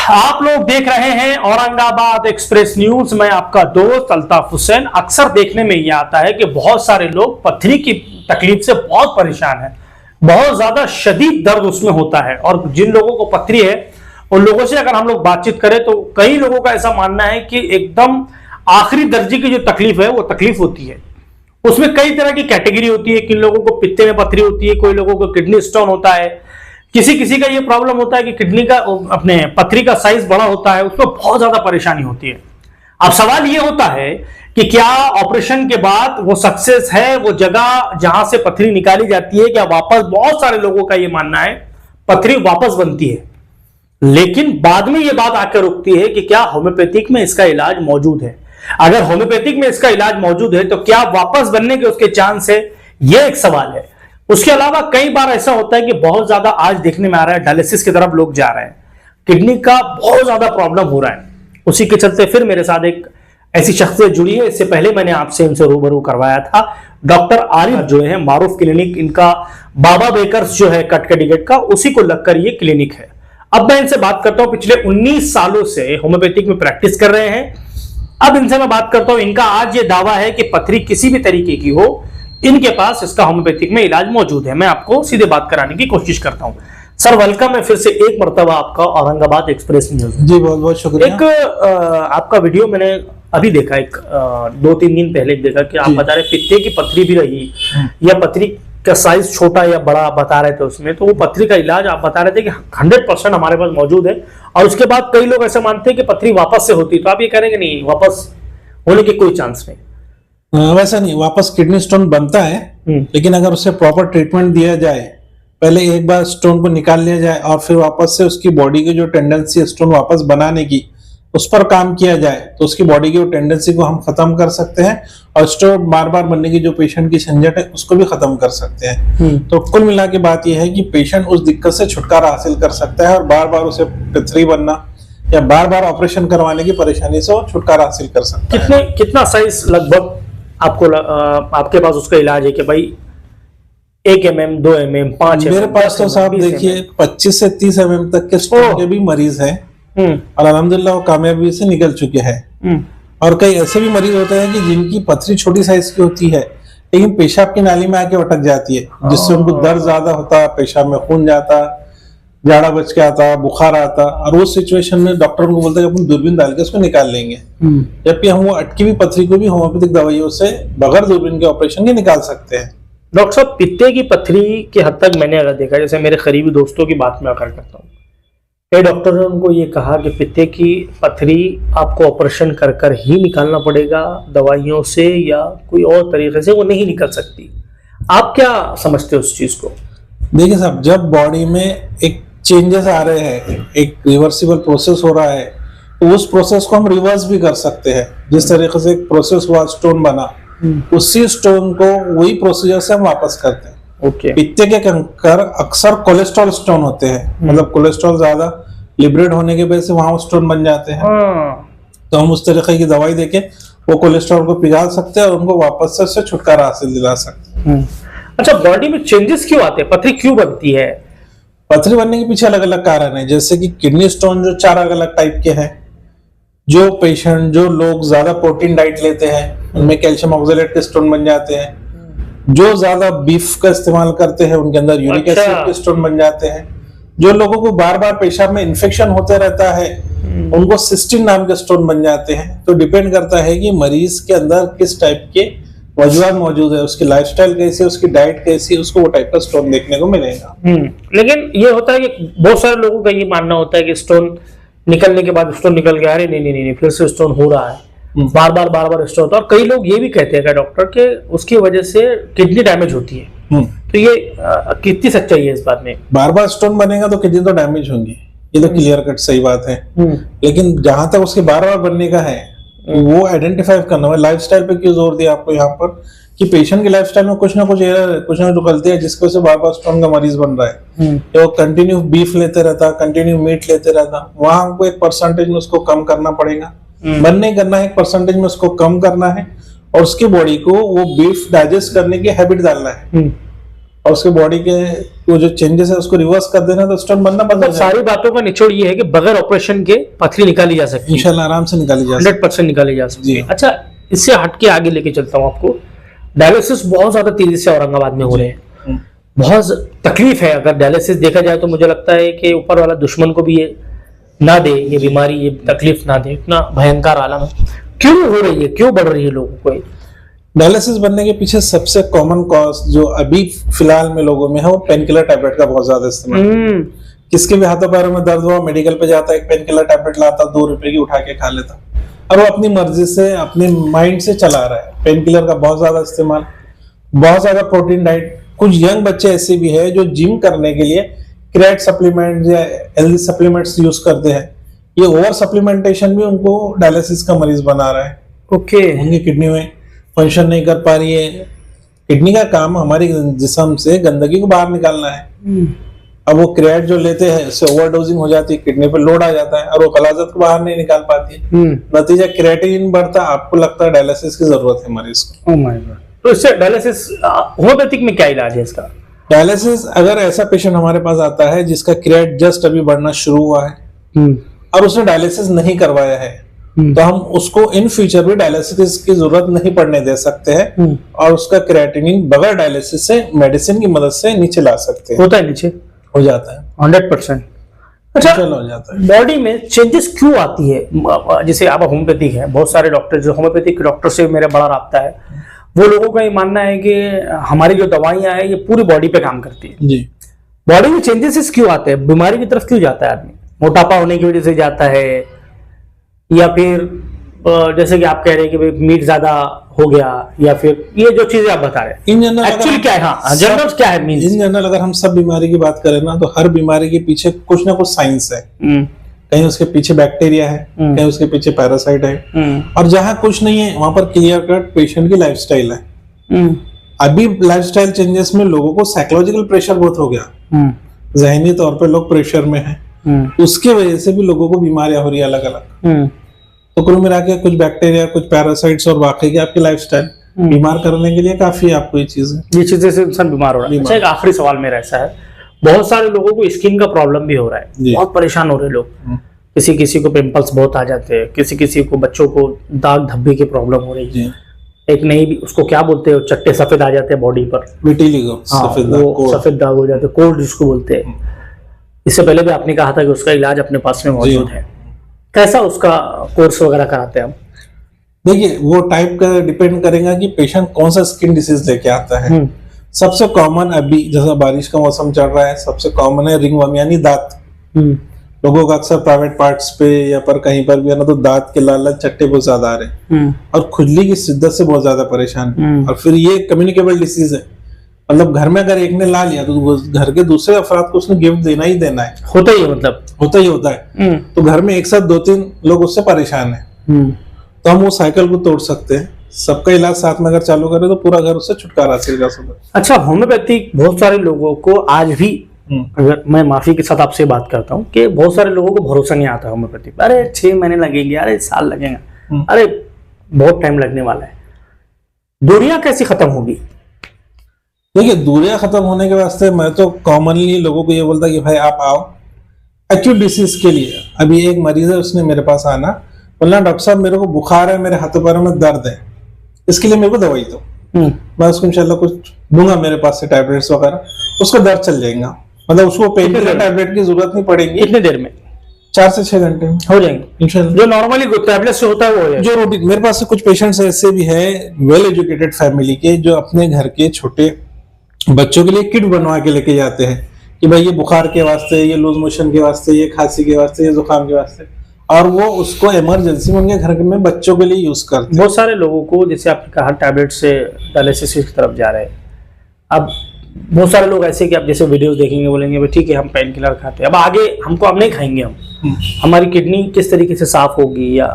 आप लोग देख रहे हैं औरंगाबाद एक्सप्रेस न्यूज। मैं आपका दोस्त अल्ताफ हुसैन। अक्सर देखने में यह आता है कि बहुत सारे लोग पथरी की तकलीफ से बहुत परेशान हैं, बहुत ज्यादा शदीद दर्द उसमें होता है। और जिन लोगों को पथरी है उन लोगों से अगर हम लोग बातचीत करें तो कई लोगों का ऐसा मानना है कि एकदम आखिरी दर्जे की जो तकलीफ है वो तकलीफ होती है। उसमें कई तरह की कैटेगरी होती है। किन लोगों को पित्ते में पथरी होती है, कोई लोगों को किडनी स्टोन होता है, किसी किसी का ये प्रॉब्लम होता है कि किडनी का अपने पथरी का साइज बड़ा होता है, उसमें बहुत ज्यादा परेशानी होती है। अब सवाल ये होता है कि क्या ऑपरेशन के बाद वो सक्सेस है, वो जगह जहां से पथरी निकाली जाती है, क्या वापस, बहुत सारे लोगों का ये मानना है पथरी वापस बनती है। लेकिन बाद में ये बात आकर रुकती है कि क्या होम्योपैथिक में इसका इलाज मौजूद है। अगर होम्योपैथिक में इसका इलाज मौजूद है तो क्या वापस बनने के उसके चांस है, यह एक सवाल है। उसके अलावा कई बार ऐसा होता है कि बहुत ज्यादा आज देखने में आ रहा है डायलिसिस की तरफ लोग जा रहे हैं, किडनी का बहुत ज्यादा प्रॉब्लम हो रहा है। उसी के चलते फिर मेरे साथ एक ऐसी शख्सियत जुड़ी है। इससे पहले मैंने आपसे इनसे रूबरू करवाया था। डॉक्टर आरिफ जो है, मारूफ क्लिनिक, इनका बाबा बेकर्स जो है कटकड़ीगेट का, उसी को लगकर ये क्लिनिक है। अब मैं इनसे बात करता हूं, पिछले 19 सालों से होम्योपैथिक में प्रैक्टिस कर रहे हैं। अब इनसे मैं बात करता हूं, इनका आज ये दावा है कि पथरी किसी भी तरीके की हो, इनके पास इसका होम्योपैथिक में इलाज मौजूद है। मैं आपको सीधे बात कराने की कोशिश करता हूं। सर वेलकम है फिर से एक मर्तबा आपका औरंगाबाद एक्सप्रेस न्यूज। जी बहुत बहुत शुक्रिया। एक आपका वीडियो मैंने अभी देखा, एक 2-3 दिन पहले देखा कि आप बता रहे पित्ते की पथरी भी रही या पथरी का साइज छोटा या बड़ा बता रहे थे उसमें, तो वो पथरी का इलाज आप बता रहे थे कि 100% हमारे पास मौजूद है। और उसके बाद कई लोग ऐसे मानते हैं कि पथरी वापस से होती, तो आप ये करेंगे नहीं वापस होने के कोई चांस नहीं? वैसा नहीं, वापस किडनी स्टोन बनता है, लेकिन अगर उसे प्रॉपर ट्रीटमेंट दिया जाए, पहले एक बार स्टोन को निकाल लिया जाए और फिर वापस से उसकी बॉडी की जो टेंडेंसी है स्टोन वापस बनाने की, उस पर काम किया जाए तो उसकी बॉडी की वो टेंडेंसी को हम खत्म कर सकते हैं और स्टोन बार बार बनने की जो पेशेंट की झंझट है उसको भी खत्म कर सकते हैं। तो कुल मिला के बात यह है कि पेशेंट उस दिक्कत से छुटकारा हासिल कर सकता है और बार बार उसे पथरी बनना या बार बार ऑपरेशन करवाने की परेशानी से वो छुटकारा हासिल कर सकता है। कितना साइज लगभग आपको आपके पास उसका इलाज है कि भाई 1 mm, 2 mm, 5 mm? मेरे पास तो साहब देखिए 25 से 30 mm तक के स्टोन के भी मरीज हैं और अल्हम्दुलिल्लाह वो कामयाबी से निकल चुके हैं। और कई ऐसे भी मरीज होते हैं कि जिनकी पथरी छोटी साइज की होती है लेकिन पेशाब की नाली में आके अटक जाती है, जिससे उनको दर्द ज्यादा होता, पेशाब में खून जाता, जाड़ा बच के आता, बुखार आता, और उस सिचुएशन में डॉक्टर को बोलता है कि अपन दूरबीन डाल के उसको निकाल लेंगे। जबकि हम वो अटकी हुई पथरी को भी होम्योपैथिक दवाइयों से बगैर दूरबीन के ऑपरेशन के निकाल सकते हैं। डॉक्टर साहब, पित्ते की पथरी के हद तक मैंने अगर देखा, जैसे मेरे करीबी दोस्तों की बात मैं आकर करता हूँ, कई डॉक्टर ने उनको ये कहा कि पित्ते की पथरी आपको ऑपरेशन कर कर ही निकालना पड़ेगा, दवाइयों से या कोई और तरीके से वो नहीं निकल सकती। आप क्या समझते हो उस चीज को? देखिए साहब, जब बॉडी में एक चेंजेस आ रहे हैं, एक रिवर्सिबल प्रोसेस हो रहा है, तो उस प्रोसेस को हम रिवर्स भी कर सकते हैं। जिस तरीके से एक प्रोसेस हुआ, स्टोन बना, उसी स्टोन को वही प्रोसीजर से हम वापस करते हैं। पित्ते के कंकर अक्सर कोलेस्ट्रॉल स्टोन होते हैं, मतलब कोलेस्ट्रॉल ज्यादा लिबरेट होने के वजह से वहां स्टोन बन जाते हैं। तो हम उस तरीके की दवाई देके वो कोलेस्ट्रॉल को पिघाल सकते हैं और उनको वापस से उससे छुटकारा हासिल दिला सकते हैं। अच्छा, बॉडी में चेंजेस क्यों आते हैं? पथरी क्यों बनती है? पथरी बनने के पीछे अलग अलग कारण है। जैसे कि किडनी स्टोन जो 4 अलग अलग टाइप के हैं। जो पेशेंट, जो लोग ज्यादा प्रोटीन डाइट लेते हैं उनमें कैल्शियम ऑक्सलेट के स्टोन बन जाते हैं। जो ज्यादा बीफ का इस्तेमाल करते हैं उनके अंदर यूरिक एसिड के स्टोन बन जाते हैं। जो लोगों को बार बार पेशाब में इन्फेक्शन होते रहता है उनको सिस्टीन नाम के स्टोन बन जाते हैं। तो डिपेंड करता है कि मरीज के अंदर किस टाइप के वजूहात मौजूद है, उसकी लाइफस्टाइल कैसी है, उसकी डाइट कैसी है, उसको वो टाइप का स्टोन देखने को मिलेगा। लेकिन ये होता है कि बहुत सारे लोगों का ये मानना होता है कि स्टोन निकलने के बाद स्टोन निकल गया, अरे नहीं फिर से स्टोन हो रहा है, बार बार स्टोन होता है। और कई लोग ये भी कहते हैं डॉक्टर के उसकी वजह से किडनी डैमेज होती है। तो ये कितनी सच्चाई है इस बात में? बार बार स्टोन बनेगा तो किडनी तो डैमेज होंगी, ये तो क्लियर कट सही बात है। लेकिन जहां तक उसके बार बार बनने का है वो आइडेंटिफाई करना है। लाइफस्टाइल पे क्यों जोर दिया आपको यहाँ पर कि पेशेंट की लाइफस्टाइल में कुछ ना कुछ एरर है, कुछ ना कुछ गलती है जिसकी वजह से बार बार स्टोन का मरीज बन रहा है। तो कंटिन्यू बीफ लेते रहता, कंटिन्यू मीट लेते रहता, वहां हमको एक परसेंटेज में उसको कम करना पड़ेगा। बंद नहीं करना है, एक परसेंटेज में उसको कम करना है और उसकी बॉडी को वो बीफ डाइजेस्ट करने की हैबिट डालना है। और उसके बॉडी के वो जो चेंजेस है उसको रिवर्स कर देना तो स्टोन बनना बंद हो मतलब जाएगा। सारी बातों का निचोड़ ये है कि बगैर ऑपरेशन के पथरी निकाली जा सकती है, इंशाल्लाह आराम से निकाली जा सकती 100% निकाली जा सकती है। जी। अच्छा, इससे हट के आगे लेके चलता हूँ आपको। डायलिसिस बहुत ज्यादा तेजी से औरंगाबाद में हो रहे हैं, बहुत तकलीफ है। अगर डायलिसिस देखा जाए तो मुझे लगता है कि ऊपर वाला दुश्मन को भी ये ना दे, ये बीमारी, ये तकलीफ ना दे, इतना भयंकर आलम है। क्यों हो रही है, क्यों बढ़ रही है लोगों को ये? डायलिसिस बनने के पीछे सबसे कॉमन कॉज जो अभी फिलहाल में लोगों में है वो पेन किलर टैबलेट का बहुत ज्यादा इस्तेमाल। किसके भी हाथों पैरों में दर्द हुआ मेडिकल पे जाता है, एक पेन किलर टैबलेट लाता, 2 रुपए की उठा के खा लेता, और वो अपनी मर्जी से अपने माइंड से चला रहा है। पेन किलर का बहुत ज्यादा इस्तेमाल, बहुत ज्यादा प्रोटीन डाइट। कुछ यंग बच्चे ऐसे भी है जो जिम करने के लिए क्रेट सप्लीमेंट या हेल्दी सप्लीमेंट्स यूज करते हैं। ये ओवर सप्लीमेंटेशन भी उनको डायलिसिस का मरीज बना रहा है। ओके। उनकी किडनी में फंक्शन नहीं कर पा रही है। किडनी का काम हमारी जिस्म से गंदगी को बाहर निकालना है। अब वो क्रिएट जो लेते हैं उससे ओवरडोजिंग हो जाती है, किडनी पे लोड आ जाता है और वो कलाजत को बाहर नहीं निकाल पाती है। नतीजा क्रिएटिनिन बढ़ता, आपको लगता है डायलिसिस की जरूरत है मरीज को। Oh my God. तो इससे डायलिसिस होम्योपैथिक में क्या इलाज है इसका? डायलिसिस अगर ऐसा पेशेंट हमारे पास आता है जिसका क्रिएट जस्ट अभी बढ़ना शुरू हुआ है और उसने डायलिसिस नहीं करवाया है, तो हम उसको इन फ्यूचर भी डायलिसिस की जरूरत नहीं पड़ने दे सकते हैं और उसका क्रिएटिनिन बगैर डायलिसिस से मेडिसिन की मदद से नीचे ला सकते हैं। होता है नीचे? हो जाता है 100%। अच्छा, हो जाता है। बॉडी में चेंजेस क्यों आती है? जैसे आप होम्योपैथिक है, बहुत सारे डॉक्टर जो होम्योपैथिक डॉक्टर से मेरा बड़ा राब्ता है, वो लोगों का ये मानना है कि हमारी जो दवाइयां हैं ये पूरी बॉडी पे काम करती है। जी। बॉडी में चेंजेस क्यों आते हैं? बीमारी की तरफ क्यों जाता है आदमी? मोटापा होने की वजह से जाता है, या फिर जैसे कि आप कह रहे हैं कि भाई मीट ज्यादा हो गया, या फिर ये जो चीजें आप बता रहे हैं इन जनरल एक्चुअली क्या है? हाँ, जनरल क्या है मीन्स? इन जनरल अगर हम सब बीमारी की बात करें ना तो हर बीमारी के पीछे कुछ ना कुछ साइंस है। कहीं उसके पीछे बैक्टीरिया है, कहीं उसके पीछे पैरासाइट है, और जहां कुछ नहीं है वहां पर क्लियर कट पेशेंट की लाइफस्टाइल है। अभी लाइफस्टाइल चेंजेस में लोगों को साइकोलॉजिकल प्रेशर बहुत हो गया, जहनी तौर पे लोग प्रेशर में हैं, उसके वजह से भी लोगों को बीमारियां हो रही है अलग अलग। तो कुल मिला के कुछ बैक्टीरिया, कुछ पैरासाइट्स और बाकी की आपकी लाइफस्टाइल बीमार करने के लिए काफी है आपको ये चीजें से इंसान बीमार हो रहा है। अच्छा, एक आखिरी सवाल मेरा ऐसा है, बहुत सारे लोगों को स्किन का प्रॉब्लम भी हो रहा है, बहुत परेशान हो रहे हैं लोग। किसी किसी को पिंपल्स बहुत आ जाते हैं, किसी किसी को बच्चों को दाग धब्बे की प्रॉब्लम हो रही है, एक नई भी उसको क्या बोलते हैं, चट्टे सफेद आ जाते हैं बॉडी पर, विटिलिगो, सफेद दाग हो जाते हैं, कोल्ड जिसको बोलते हैं। इससे पहले भी आपने कहा था कि उसका इलाज अपने पास में मौजूद है। कैसा उसका कोर्स वगैरह कराते हैं हम? देखिए, वो टाइप का डिपेंड करेगा कि पेशेंट कौन सा स्किन डिसीज लेके आता है। सबसे कॉमन अभी जैसा बारिश का मौसम चल रहा है, सबसे कॉमन है रिंगवर्म यानी दांत। लोगों का अक्सर प्राइवेट पार्ट्स पे या पर कहीं पर भी है ना तो दांत के लाल लाल चट्टे बहुत ज्यादा आ रहे हैं और खुजली की शिद्दत से बहुत ज्यादा परेशान। और फिर ये कम्युनिकेबल डिसीज है, मतलब घर में अगर एक ने ला लिया तो घर के दूसरे अफराद को उसने गिफ्ट देना ही देना है। होता ही है, मतलब होता ही होता है। तो घर में एक साथ 2-3 लोग उससे परेशान है, तो हम वो साइकिल को तोड़ सकते हैं। सबका इलाज साथ में अगर चालू करें तो पूरा घर उससे छुटकारा हासिल कर सकते हैं। अच्छा, होम्योपैथिक बहुत सारे लोगों को आज भी, अगर मैं माफी के साथ आपसे बात करता हूँ कि बहुत सारे लोगों को भरोसा नहीं आता होम्योपैथी, अरे 6 महीने लगेंगे, अरे साल लगेगा, अरे बहुत टाइम लगने वाला है। दूरियां कैसी खत्म होगी? देखिए, दूरियां खत्म होने के वास्ते मैं तो कॉमनली लोगों को ये बोलता कि भाई आप आओ एक्यूट डिसीज के लिए। अभी एक मरीज है, उसने मेरे पास आना, बोलना डॉक्टर साहब मेरे को बुखार है, मेरे हाथों पैरों में दर्द है, इसके लिए मेरे को दवाई दो। मैं उसको इंशाल्लाह कुछ दूंगा मेरे पास से टैबलेट्स वगैरह, उसका दर्द चल जाएगा। मतलब उसको पेन किलर टैबलेट की जरूरत नहीं पड़ेगी। कितने देर में? 4 से 6 घंटे में हो जाएंगे इंशाल्लाह। जो नॉर्मली टैबलेट से होता है वो हो जाएगा। जो रूटीन, मेरे पास से कुछ पेशेंट्स ऐसे भी है वेल एजुकेटेड फैमिली के, जो अपने घर के छोटे बच्चों के लिए किट बनवा के लेके जाते हैं कि भाई ये बुखार के वास्ते, ये लूज मोशन के वास्ते, ये खांसी के वास्ते, ये जुकाम के वास्ते, और वो उसको इमरजेंसी में उनके घर में बच्चों के लिए यूज करते हैं। बहुत सारे लोगों को, जैसे आपने कहा टैबलेट से डायलिसिस की तरफ जा रहे हैं, अब बहुत सारे लोग ऐसे कि आप जैसे वीडियोस देखेंगे बोलेंगे भाई ठीक है हम पेन किलर खाते हैं, अब आगे हमको अब नहीं खाएंगे हम, हमारी किडनी किस तरीके से साफ होगी या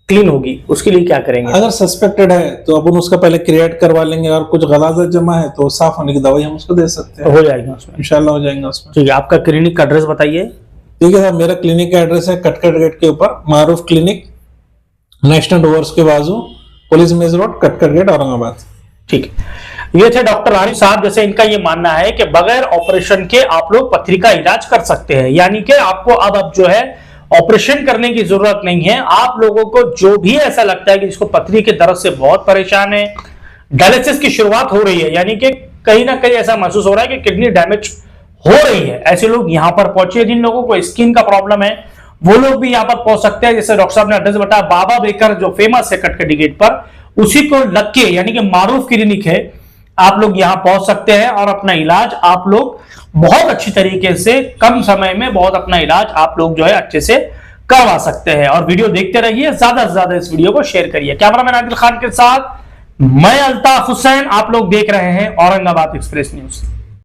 क्लीन होगी, उसके लिए क्या करेंगे? अगर सस्पेक्टेड है तो अपन उसका पहले क्रिएट करवा लेंगे, और कुछ गलाजत जमा है तो साफ होने की दवाई हम उसको दे सकते हैं। हो जाएगा उसमें इंशाल्लाह, हो जाएगा उसमें। ठीक है, आपका क्लिनिक का एड्रेस बताइए। ठीक है साहब, मेरा क्लिनिक का एड्रेस है कटकट गेट के ऊपर, मारूफ क्लिनिक, नेशनल डोवर्स के बाजू, पुलिस मेज रोड, कटकट गेट, औरंगाबाद। ठीक है। ये थे डॉक्टर आरिफ साहब। जैसे इनका ये मानना है कि बगैर ऑपरेशन के आप लोग पथरी का इलाज कर सकते हैं, यानी कि आपको अब जो है ऑपरेशन करने की जरूरत नहीं है। आप लोगों को जो भी ऐसा लगता है कि जिसको पथरी के दर्द से बहुत परेशान है, डायलिसिस की शुरुआत हो रही है, यानी कि कहीं ना कहीं ऐसा महसूस हो रहा है कि किडनी डैमेज हो रही है, ऐसे लोग यहां पर पहुंचे। जिन लोगों को स्किन का प्रॉब्लम है वो लोग भी यहां पर पहुंच सकते हैं। जैसे डॉक्टर साहब ने एड्रेस बताया, बाबा बेकर जो फेमस है कटकटी गेट पर, उसी को लग के यानी कि मारूफ क्लिनिक है, आप लोग यहां पहुंच सकते हैं और अपना इलाज आप लोग बहुत अच्छी तरीके से कम समय में बहुत अपना इलाज आप लोग जो है अच्छे से करवा सकते हैं। और वीडियो देखते रहिए, ज्यादा से ज्यादा इस वीडियो को शेयर करिए। कैमरामैन आदिल खान के साथ मैं अल्ताफ हुसैन, आप लोग देख रहे हैं औरंगाबाद एक्सप्रेस न्यूज।